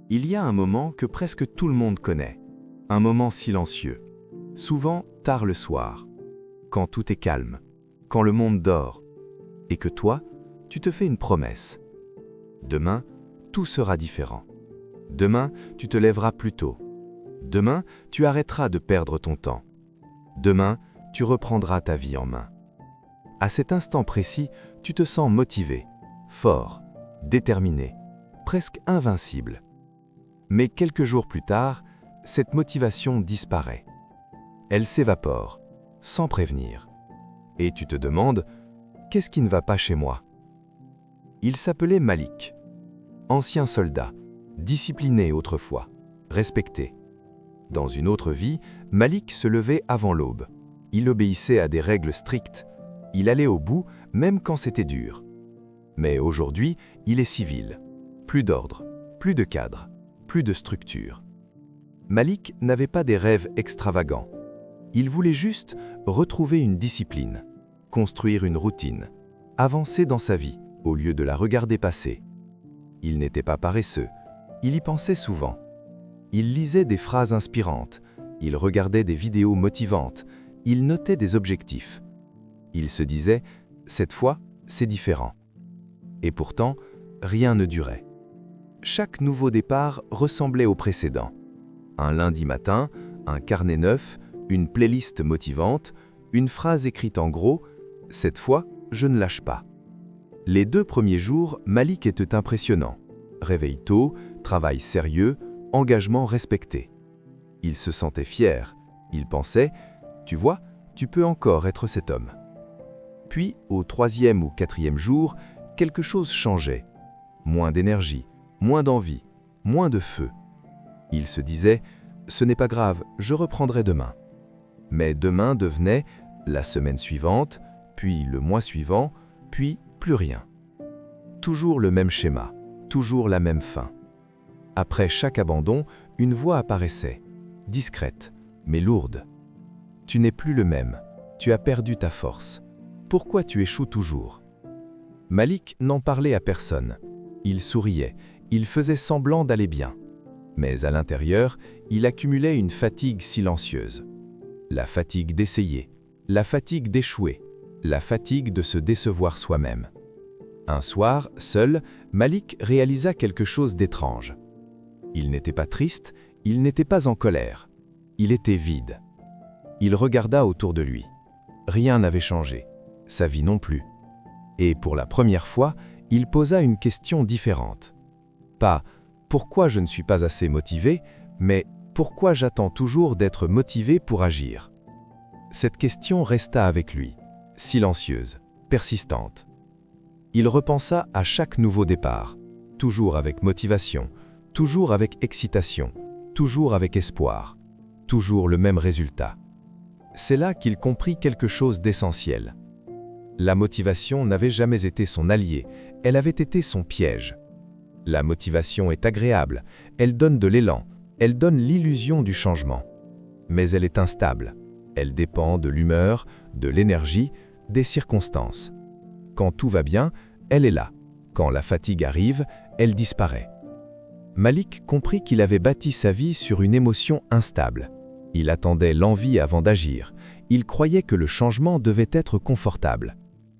Il y a un moment que presque tout le monde connaît, un moment silencieux, souvent tard le soir, quand tout est calme, quand le monde dort, et que toi, tu te fais une promesse. Demain, tout sera différent. Demain, tu te lèveras plus tôt. Demain, tu arrêteras de perdre ton temps. Demain, tu reprendras ta vie en main. À cet instant précis, tu te sens motivé, fort, déterminé, presque invincible. Mais quelques jours plus tard, cette motivation disparaît. Elle s'évapore, sans prévenir. Et tu te demandes, qu'est-ce qui ne va pas chez moi? Il s'appelait Malik. Ancien soldat, discipliné autrefois, respecté. Dans une autre vie, Malik se levait avant l'aube. Il obéissait à des règles strictes. Il allait au bout, même quand c'était dur. Mais aujourd'hui, il est civil. Plus d'ordre, plus de cadre, plus de structure. Malik n'avait pas des rêves extravagants. Il voulait juste retrouver une discipline, construire une routine, avancer dans sa vie au lieu de la regarder passer. Il n'était pas paresseux, il y pensait souvent. Il lisait des phrases inspirantes, il regardait des vidéos motivantes, il notait des objectifs. Il se disait « cette fois, c'est différent ». Et pourtant, rien ne durait. Chaque nouveau départ ressemblait au précédent. Un lundi matin, un carnet neuf, une playlist motivante, une phrase écrite en gros « cette fois, je ne lâche pas ». Les 2 premiers jours, Malik était impressionnant. Réveil tôt, travail sérieux, engagement respecté. Il se sentait fier. Il pensait « tu vois, tu peux encore être cet homme ». Puis, au 3e ou 4e jour, quelque chose changeait. Moins d'énergie, moins d'envie, moins de feu. Il se disait « ce n'est pas grave, je reprendrai demain ». Mais demain devenait la semaine suivante, puis le mois suivant, puis plus rien. Toujours le même schéma, toujours la même fin. Après chaque abandon, une voix apparaissait, discrète, mais lourde. Tu n'es plus le même, tu as perdu ta force. Pourquoi tu échoues toujours? Malik n'en parlait à personne. Il souriait, il faisait semblant d'aller bien. Mais à l'intérieur, il accumulait une fatigue silencieuse. La fatigue d'essayer, la fatigue d'échouer, la fatigue de se décevoir soi-même. Un soir, seul, Malik réalisa quelque chose d'étrange. Il n'était pas triste, il n'était pas en colère. Il était vide. Il regarda autour de lui. Rien n'avait changé, sa vie non plus. Et pour la première fois, il posa une question différente. Pas « pourquoi je ne suis pas assez motivé ?» mais « pourquoi j'attends toujours d'être motivé pour agir ?» Cette question resta avec lui, silencieuse, persistante. Il repensa à chaque nouveau départ, toujours avec motivation, toujours avec excitation, toujours avec espoir, toujours le même résultat. C'est là qu'il comprit quelque chose d'essentiel. La motivation n'avait jamais été son allié, elle avait été son piège. La motivation est agréable, elle donne de l'élan, elle donne l'illusion du changement. Mais elle est instable, elle dépend de l'humeur, de l'énergie, des circonstances. Quand tout va bien, elle est là. Quand la fatigue arrive, elle disparaît. Malik comprit qu'il avait bâti sa vie sur une émotion instable. Il attendait l'envie avant d'agir. Il croyait que le changement devait être confortable.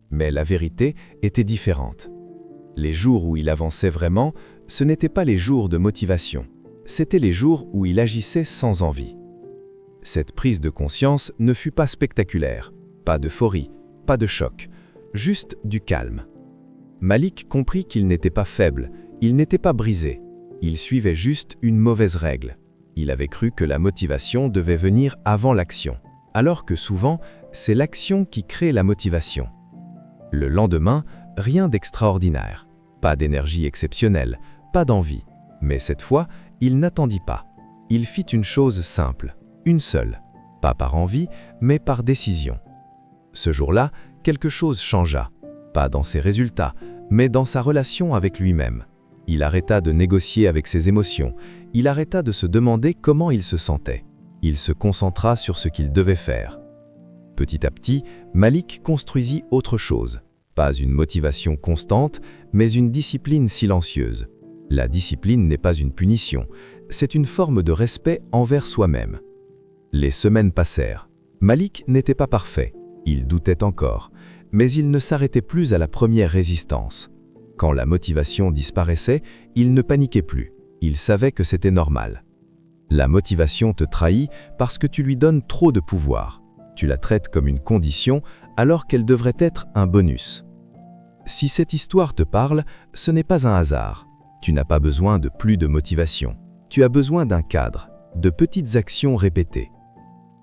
Mais la vérité était différente. Les jours où il avançait vraiment, ce n'étaient pas les jours de motivation. C'étaient les jours où il agissait sans envie. Cette prise de conscience ne fut pas spectaculaire. Pas d'euphorie, pas de choc, juste du calme. Malik comprit qu'il n'était pas faible, il n'était pas brisé. Il suivait juste une mauvaise règle. Il avait cru que la motivation devait venir avant l'action, alors que souvent, c'est l'action qui crée la motivation. Le lendemain, rien d'extraordinaire. Pas d'énergie exceptionnelle, pas d'envie. Mais cette fois, il n'attendit pas. Il fit une chose simple, une seule. Pas par envie, mais par décision. Ce jour-là, quelque chose changea. Pas dans ses résultats, mais dans sa relation avec lui-même. Il arrêta de négocier avec ses émotions. Il arrêta de se demander comment il se sentait. Il se concentra sur ce qu'il devait faire. Petit à petit, Malik construisit autre chose. Pas une motivation constante, mais une discipline silencieuse. La discipline n'est pas une punition, c'est une forme de respect envers soi-même. Les semaines passèrent. Malik n'était pas parfait, il doutait encore, mais il ne s'arrêtait plus à la première résistance. Quand la motivation disparaissait, il ne paniquait plus, il savait que c'était normal. La motivation te trahit parce que tu lui donnes trop de pouvoir. Tu la traites comme une condition alors qu'elle devrait être un bonus. Si cette histoire te parle, ce n'est pas un hasard. Tu n'as pas besoin de plus de motivation. Tu as besoin d'un cadre, de petites actions répétées.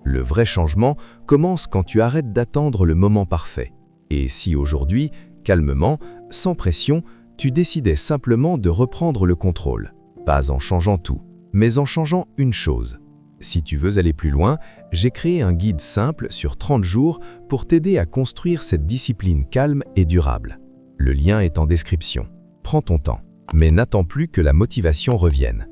Le vrai changement commence quand tu arrêtes d'attendre le moment parfait. Et si aujourd'hui, calmement, sans pression, tu décidais simplement de reprendre le contrôle, pas en changeant tout, mais en changeant une chose. Si tu veux aller plus loin, j'ai créé un guide simple sur 30 jours pour t'aider à construire cette discipline calme et durable. Le lien est en description. Prends ton temps, mais n'attends plus que la motivation revienne.